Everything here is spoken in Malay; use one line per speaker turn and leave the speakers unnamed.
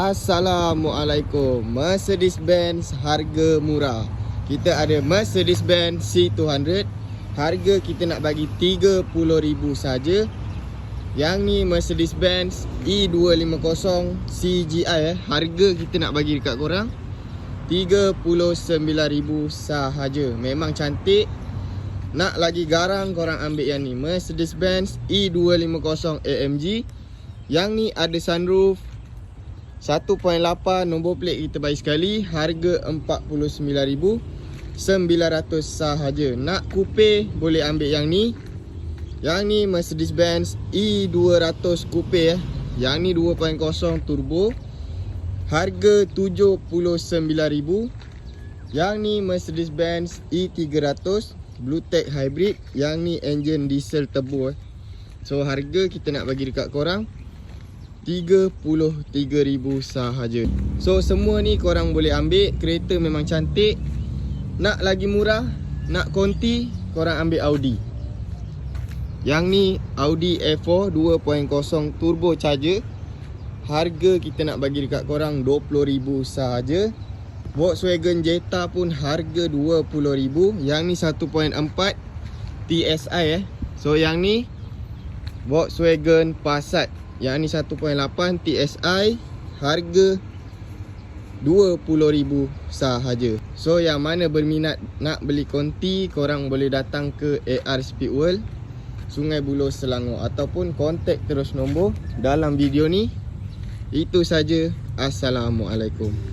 Assalamualaikum. Mercedes-Benz harga murah. Kita ada Mercedes-Benz C200. Harga kita nak bagi 30,000 saja. Yang ni Mercedes-Benz E250 CGI Harga kita nak bagi dekat korang 39,000 sahaja. Memang cantik. Nak lagi garang korang ambil yang ni, Mercedes-Benz E250 AMG. Yang ni ada sunroof 1.8, nombor plate kita bagi sekali. Harga 49,900 sahaja. Nak coupe boleh ambil yang ni. Yang ni Mercedes-Benz E200 coupe Yang ni 2.0 turbo. Harga 79,000. Yang ni Mercedes-Benz E300 Bluetech hybrid. Yang ni engine diesel turbo So harga kita nak bagi dekat korang 33,000 sahaja. So semua ni korang boleh ambil. Kereta memang cantik. Nak lagi murah, nak konti, korang ambil Audi. Yang ni Audi A4 2.0 turbo charger. Harga kita nak bagi dekat korang 20,000 sahaja. Volkswagen Jetta pun harga 20,000. Yang ni 1.4 TSI So yang ni Volkswagen Passat. Yang ni 1.8 TSI. Harga 20,000 sahaja. So yang mana berminat nak beli konti, korang boleh datang ke AR Speedworld, Sungai Buloh, Selangor, ataupun kontak terus nombor dalam video ni. Itu saja. Assalamualaikum.